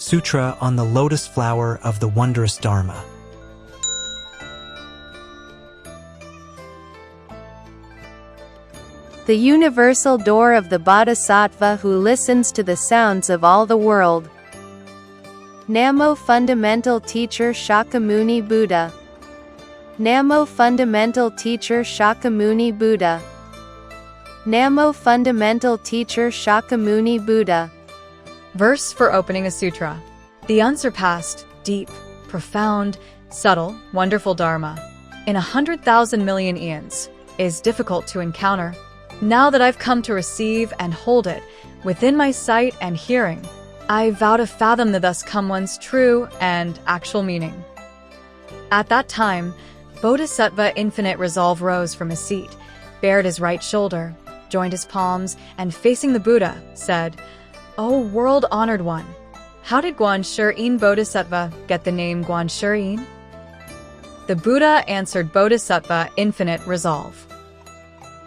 Sutra on the Lotus Flower of the Wondrous Dharma. The universal door of the Bodhisattva who listens to the sounds of all the world. Namo Fundamental Teacher Shakyamuni Buddha. Namo Fundamental Teacher Shakyamuni Buddha. Namo Fundamental Teacher Shakyamuni Buddha. Verse for opening a sutra. The unsurpassed, deep, profound, subtle, wonderful Dharma, in 100,000 million eons, is difficult to encounter. Now that I've come to receive and hold it within my sight and hearing, I vow to fathom the thus come one's true and actual meaning. At that time, Bodhisattva Infinite Resolve rose from his seat, bared his right shoulder, joined his palms, and facing the Buddha, said, "O world-honored one, how did Guan-Shi-Yin Bodhisattva get the name Guan-Shi-Yin?" The Buddha answered Bodhisattva Infinite Resolve.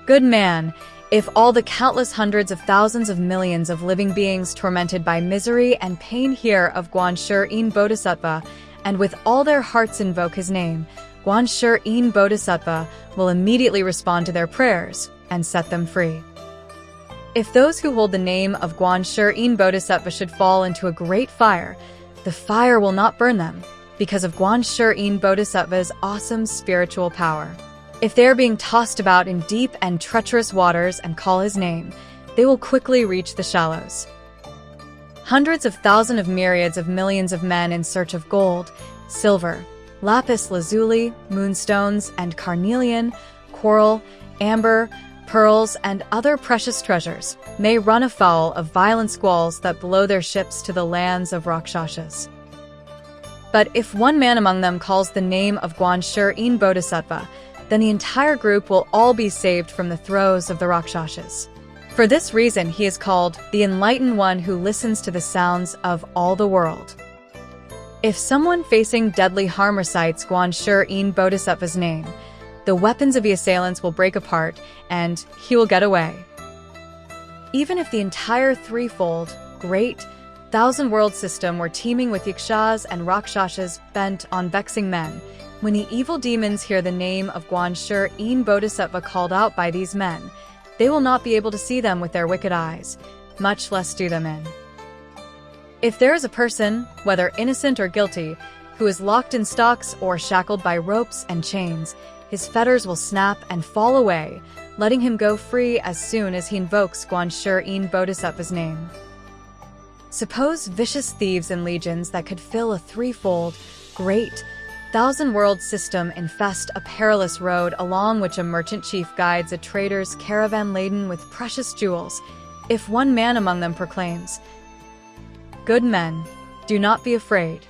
Good man, if all the countless hundreds of thousands of millions of living beings tormented by misery and pain hear of Guan-Shi-Yin Bodhisattva, and with all their hearts invoke his name, Guan-Shi-Yin Bodhisattva will immediately respond to their prayers and set them free. If those who hold the name of Guan-Shi-Yin Bodhisattva should fall into a great fire, the fire will not burn them because of Guan-Shi-Yin Bodhisattva's awesome spiritual power. If they are being tossed about in deep and treacherous waters and call his name, they will quickly reach the shallows. Hundreds of thousands of myriads of millions of men in search of gold, silver, lapis lazuli, moonstones, and carnelian, coral, amber, pearls, and other precious treasures may run afoul of violent squalls that blow their ships to the lands of Rakshasas. But if one man among them calls the name of Guan-Shi-Yin Bodhisattva, then the entire group will all be saved from the throes of the Rakshasas. For this reason, he is called the enlightened one who listens to the sounds of all the world. If someone facing deadly harm recites Guan-Shi-Yin Bodhisattva's name, the weapons of the assailants will break apart and he will get away. Even if the entire threefold, great, thousand-world system were teeming with yakshas and rakshasas bent on vexing men, when the evil demons hear the name of Guan-Shi-Yin Bodhisattva called out by these men, they will not be able to see them with their wicked eyes, much less do them in. If there is a person, whether innocent or guilty, who is locked in stocks or shackled by ropes and chains, his fetters will snap and fall away, letting him go free as soon as he invokes Guan-Shi-Yin Bodhisattva's name. Suppose vicious thieves in legions that could fill a threefold, great, thousand-world system infest a perilous road along which a merchant chief guides a trader's caravan laden with precious jewels. If one man among them proclaims, "Good men, do not be afraid.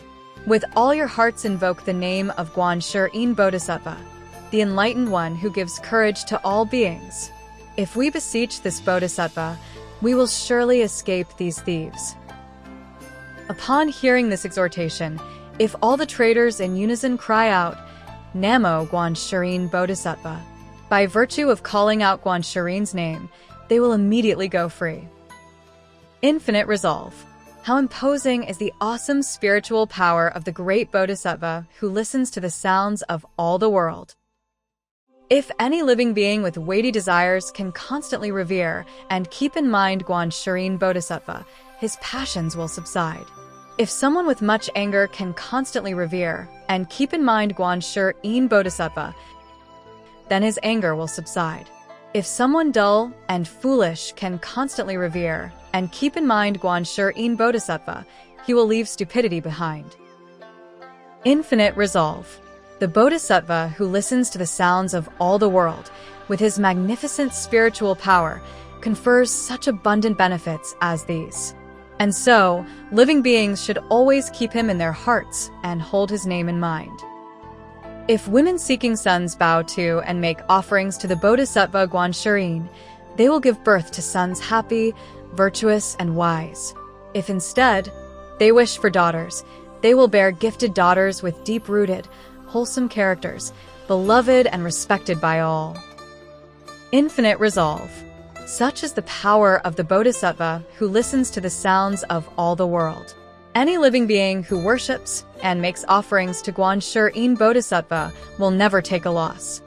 With all your hearts invoke the name of Guan-Shi-Yin Bodhisattva, the enlightened one who gives courage to all beings. If we beseech this Bodhisattva, we will surely escape these thieves." Upon hearing this exhortation, if all the traders in unison cry out, "Namo Guan-Shi-Yin Bodhisattva," by virtue of calling out Guan-Shi-Yin's name, they will immediately go free. Infinite Resolve. How imposing is the awesome spiritual power of the great Bodhisattva who listens to the sounds of all the world. If any living being with weighty desires can constantly revere and keep in mind Guan-Shi-Yin Bodhisattva, his passions will subside. If someone with much anger can constantly revere and keep in mind Guan-Shi-Yin Bodhisattva, then his anger will subside. If someone dull and foolish can constantly revere and keep in mind Guan-Shi-Yin Bodhisattva, he will leave stupidity behind. Infinite Resolve. The Bodhisattva who listens to the sounds of all the world, with his magnificent spiritual power, confers such abundant benefits as these. And so, living beings should always keep him in their hearts and hold his name in mind. If women seeking sons bow to and make offerings to the Bodhisattva Guan-Shi-Yin, they will give birth to sons happy, virtuous, and wise. If instead, they wish for daughters, they will bear gifted daughters with deep-rooted, wholesome characters, beloved and respected by all. Infinite Resolve. Such is the power of the Bodhisattva who listens to the sounds of all the world. Any living being who worships and makes offerings to观世音 Bodhisattva will never take a loss.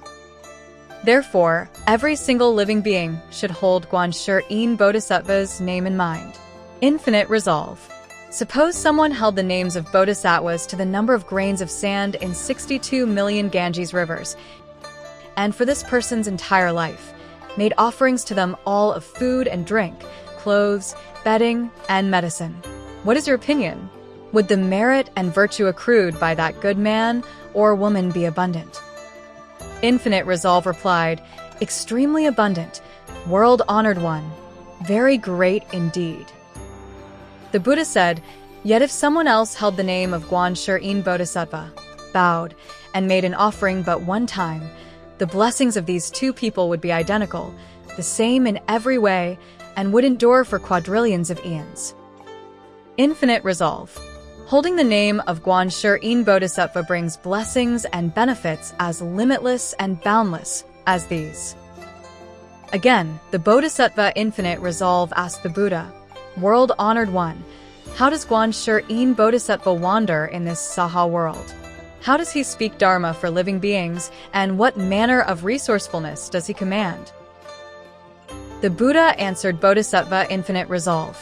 Therefore, every single living being should hold观世音 Bodhisattva's name in mind. Infinite resolve. Suppose someone held the names of bodhisattvas to the number of grains of sand in 62 million Ganges rivers, and for this person's entire life, made offerings to them all of food and drink, clothes, bedding, and medicine. What is your opinion? Would the merit and virtue accrued by that good man or woman be abundant? Infinite resolve replied, extremely abundant, world-honored one, very great indeed. The Buddha said, yet if someone else held the name of观世音 Bodhisattva, bowed, and made an offering but one time, the blessings of these two people would be identical, the same in every way, and would endure for quadrillions of eons. Infinite resolve. Holding the name of观世音 Bodhisattva brings blessings and benefits as limitless and boundless as these. Again, the Bodhisattva Infinite Resolve asked the Buddha, World-honored one, how does观世音 Bodhisattva wander in this Saha world? How does he speak Dharma for living beings, and what manner of resourcefulness does he command? The Buddha answered Bodhisattva Infinite Resolve,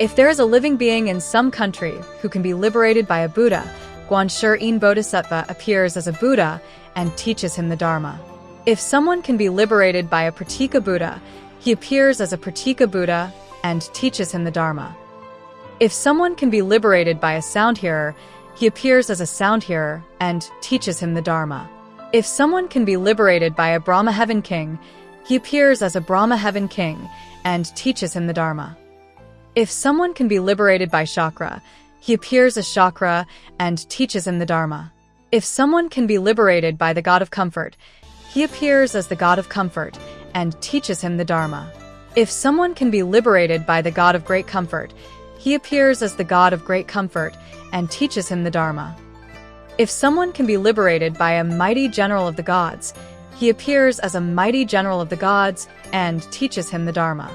if there is a living being in some country who can be liberated by a Buddha,观世音 Bodhisattva appears as a Buddha and teaches him the Dharma. If someone can be liberated by a Pratika Buddha, he appears as a Pratika Buddha and teaches him the Dharma. If someone can be liberated by a sound hearer, he appears as a sound hearer and teaches him the Dharma. If someone can be liberated by a Brahma Heaven King, he appears as a Brahma Heaven King and teaches him the Dharma. If someone can be liberated by Chakra, he appears as Chakra and teaches him the Dharma. If someone can be liberated by the God of Comfort, he appears as the God of Comfort and teaches him the Dharma. If someone can be liberated by the God of Great Comfort, he appears as the God of Great Comfort and teaches him the Dharma. If someone can be liberated by a mighty general of the gods, he appears as a mighty general of the gods and teaches him the Dharma.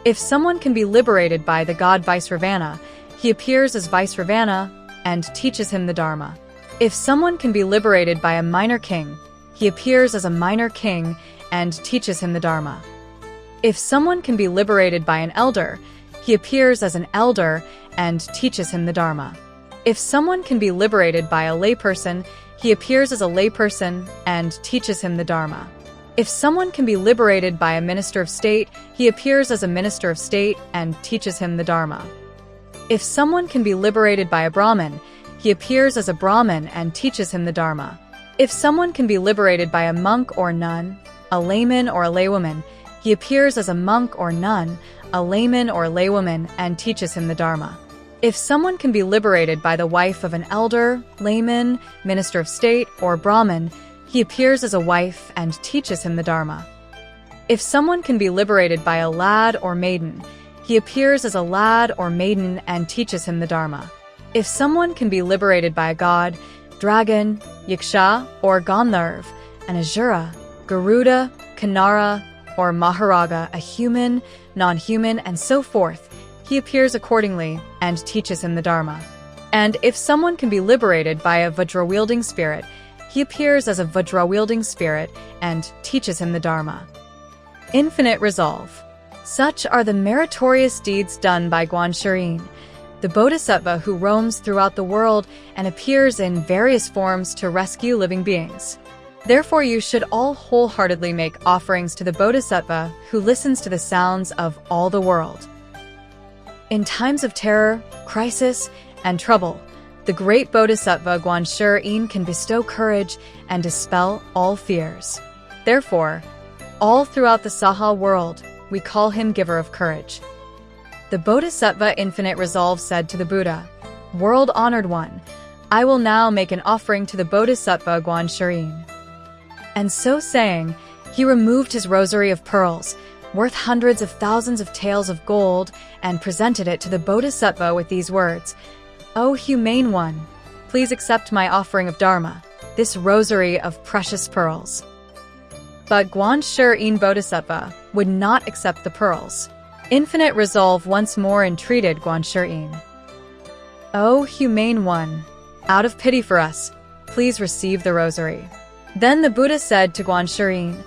If someone can be liberated by the god Vaisravana, he appears as Vaisravana and teaches him the Dharma. If someone can be liberated by a minor king, he appears as a minor king and teaches him the Dharma. If someone can be liberated by an elder, he appears as an elder and teaches him the Dharma. If someone can be liberated by a layperson, he appears as a layperson and teaches him the Dharma. If someone can be liberated by a minister of state, he appears as a minister of state and teaches him the Dharma. If someone can be liberated by a Brahmin, he appears as a Brahmin and teaches him the Dharma. If someone can be liberated by a monk or nun, a layman or a laywoman, he appears as a monk or nun, a layman or laywoman, and teaches him the Dharma. If someone can be liberated by the wife of an elder, layman, minister of state, or Brahmin, he appears as a wife and teaches him the Dharma. If someone can be liberated by a lad or maiden, he appears as a lad or maiden and teaches him the Dharma. If someone can be liberated by a god, dragon, yaksha, or gandharv, an asura, garuda, kanara, or maharaga, a human, non-human, and so forth, he appears accordingly and teaches him the Dharma. And if someone can be liberated by a Vajra-wielding spirit, he appears as a Vajra-wielding spirit and teaches him the Dharma. Infinite resolve. Such are the meritorious deeds done by观世音, the Bodhisattva who roams throughout the world and appears in various forms to rescue living beings. Therefore, you should all wholeheartedly make offerings to the Bodhisattva who listens to the sounds of all the world. In times of terror, crisis, and trouble, the great Bodhisattva观世音can bestow courage and dispel all fears. Therefore, all throughout the Saha world, we call him Giver of Courage. The Bodhisattva Infinite Resolve said to the Buddha, World-honored one, I will now make an offering to the Bodhisattva观世音. And so saying, he removed his rosary of pearls, worth hundreds of thousands of taels of gold, and presented it to the Bodhisattva with these words, O humane one, please accept my offering of Dharma, this rosary of precious pearls. But观世音 Bodhisattva would not accept the pearls. Infinite Resolve once more entreated观世音. O humane one, out of pity for us, please receive the rosary. Then the Buddha said to Guanxuyin,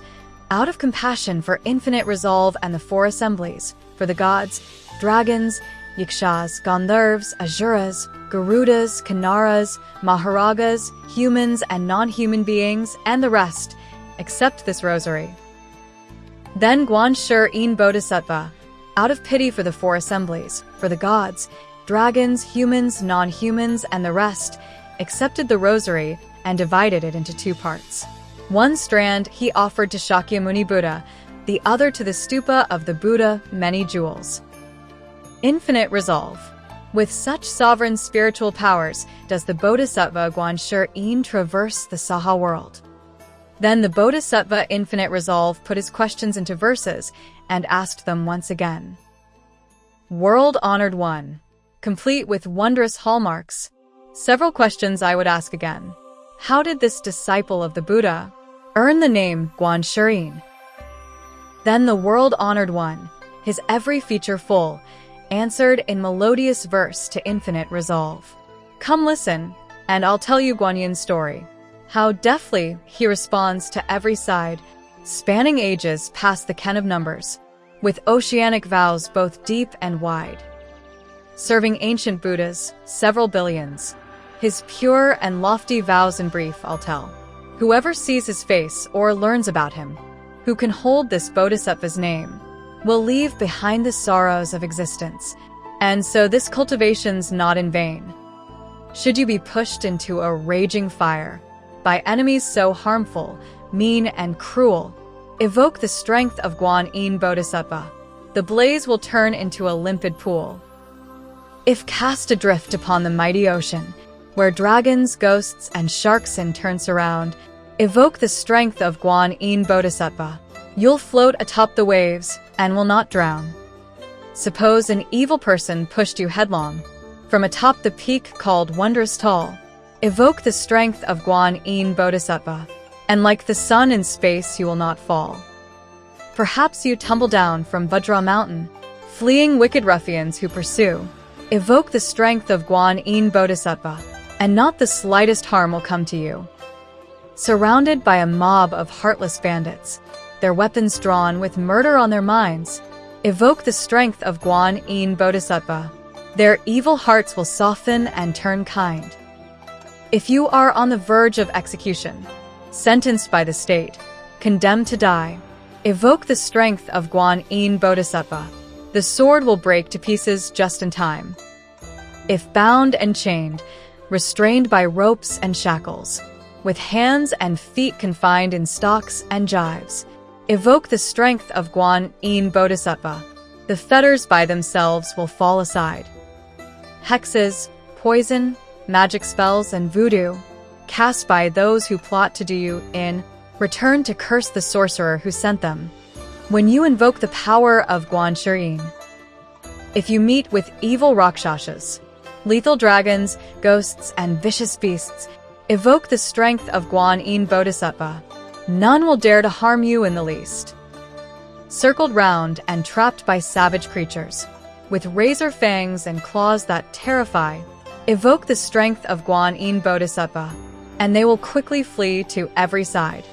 out of compassion for infinite resolve and the four assemblies, for the gods, dragons, yakshas, gandharvas, asuras, garudas, kinnaras, maharagas, humans and non-human beings, and the rest, accept this rosary. Then Guanxuyin Bodhisattva, out of pity for the four assemblies, for the gods, dragons, humans, non-humans, and the rest, accepted the rosary and divided it into two parts. One strand he offered to Shakyamuni Buddha, the other to the stupa of the Buddha, many jewels. Infinite resolve. With such sovereign spiritual powers does the Bodhisattva Guanxuyin traverse the Saha world. Then the Bodhisattva Infinite Resolve put his questions into verses and asked them once again. World-honored one, complete with wondrous hallmarks. Several questions I would ask again. How did this disciple of the Buddha earn the name Guanxuyin? Then the world-honored one, his every feature full, answered in melodious verse to infinite resolve. Come listen, and I'll tell you Guanyin's story. How deftly he responds to every side, spanning ages past the ken of numbers, with oceanic vows both deep and wide. Serving ancient Buddhas, several billions, his pure and lofty vows in brief I'll tell. Whoever sees his face or learns about him, who can hold this Bodhisattva's name, will leave behind the sorrows of existence, and so this cultivation's not in vain. Should you be pushed into a raging fire by enemies so harmful, mean, and cruel, evoke the strength of Guanyin Bodhisattva. The blaze will turn into a limpid pool. If cast adrift upon the mighty ocean, where dragons, ghosts, and sharks in turn surround, evoke the strength of Guanyin Bodhisattva. You'll float atop the waves and will not drown. Suppose an evil person pushed you headlong from atop the peak called Wondrous tall. Evoke the strength of Guanyin Bodhisattva, and like the sun in space you will not fall. Perhaps you tumble down from Vajra mountain, fleeing wicked ruffians who pursue. Evoke the strength of Guanyin Bodhisattva, and not the slightest harm will come to you. Surrounded by a mob of heartless bandits, their weapons drawn with murder on their minds, evoke the strength of Guanyin Bodhisattva. Their evil hearts will soften and turn kind. If you are on the verge of execution, sentenced by the state, condemned to die, evoke the strength of Guanyin Bodhisattva. The sword will break to pieces just in time. If bound and chained, restrained by ropes and shackles, with hands and feet confined in stocks and gyves, evoke the strength of Guanyin Bodhisattva. The fetters by themselves will fall aside. Hexes, poison, magic spells, and voodoo, cast by those who plot to do you in, return to curse the sorcerer who sent them. When you invoke the power of Guanxuyin, if you meet with evil rakshasas, lethal dragons, ghosts, and vicious beasts, evoke the strength of Guanyin Bodhisattva. None will dare to harm you in the least. Circled round and trapped by savage creatures, with razor fangs and claws that terrify, evoke the strength of Guanyin Bodhisattva, and they will quickly flee to every side.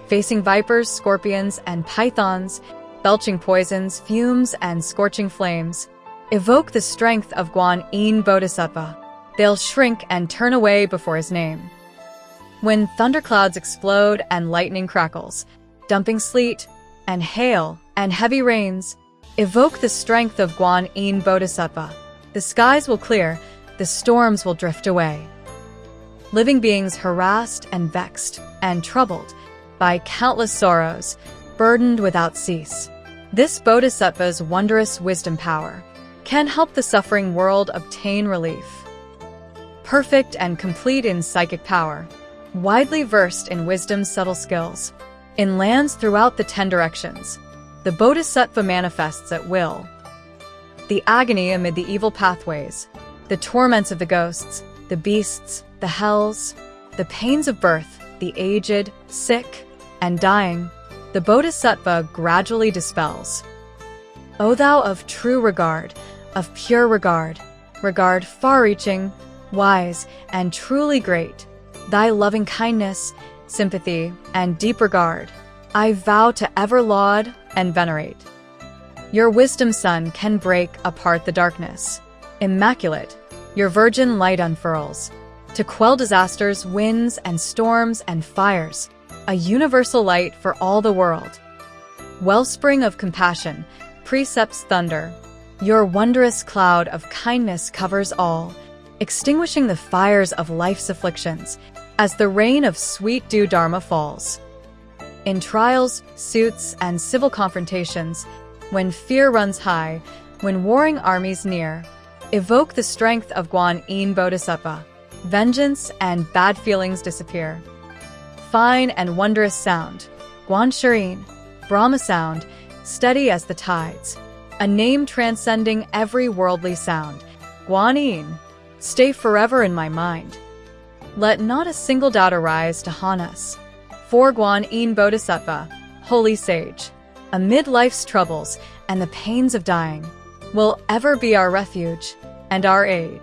Facing vipers, scorpions, and pythons, belching poisons, fumes, and scorching flames, evoke the strength of Guanyin Bodhisattva. They'll shrink and turn away before his name. When thunderclouds explode and lightning crackles, dumping sleet and hail and heavy rains, evoke the strength of Guanyin Bodhisattva. The skies will clear, the storms will drift away. Living beings harassed and vexed and troubled by countless sorrows, burdened without cease. This Bodhisattva's wondrous wisdom power can help the suffering world obtain relief. Perfect and complete in psychic power, widely versed in wisdom's subtle skills, in lands throughout the 10 directions, the Bodhisattva manifests at will. The agony amid the evil pathways, the torments of the ghosts, the beasts, the hells, the pains of birth, the aged, sick, and dying, the Bodhisattva gradually dispels. O thou of true regard, of pure regard, regard far-reaching, wise, and truly great. Thy loving kindness, sympathy, and deep regard, I vow to ever laud and venerate. Your wisdom sun can break apart the darkness. Immaculate, your virgin light unfurls, to quell disasters, winds, and storms and fires, a universal light for all the world. Wellspring of compassion, precepts thunder, your wondrous cloud of kindness covers all, extinguishing the fires of life's afflictions, as the rain of sweet dew Dharma falls. In trials, suits, and civil confrontations, when fear runs high, when warring armies near, evoke the strength of Guan Bodhisattva. Vengeance and bad feelings disappear. Fine and wondrous sound, Guan Brahma sound, steady as the tides, a name transcending every worldly sound. Guan stay forever in my mind. Let not a single doubt arise to haunt us. For Guan Bodhisattva, holy sage, amid life's troubles and the pains of dying, will ever be our refuge and our aid.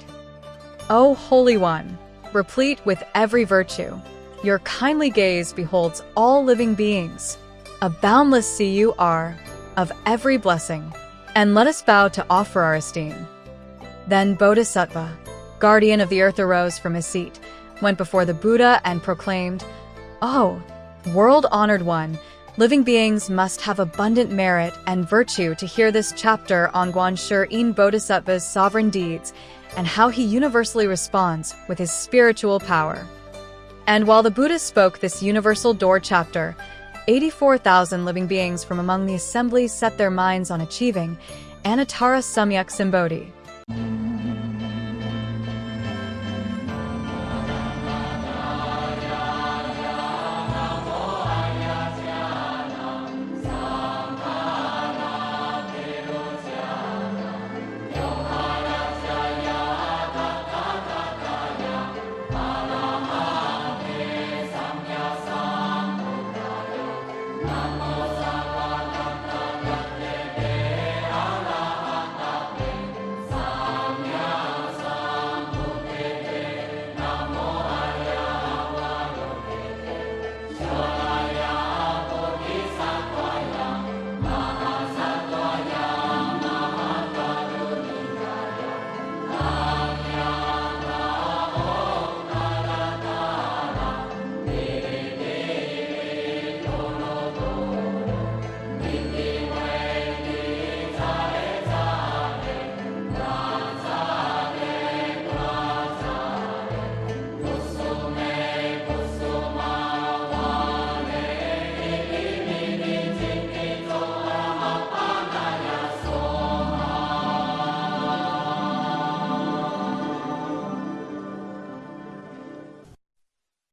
O Holy One, replete with every virtue, your kindly gaze beholds all living beings. A boundless sea you are, of every blessing, and let us bow to offer our esteem. Then Bodhisattva, guardian of the earth, arose from his seat, went before the Buddha and proclaimed, "Oh, world-honored one, living beings must have abundant merit and virtue to hear this chapter on Guan Bodhisattva's sovereign deeds and how he universally responds with his spiritual power." And while the Buddha spoke this universal door chapter, 84,000 living beings from among the assembly set their minds on achieving Anattara Samyak Sambodhi,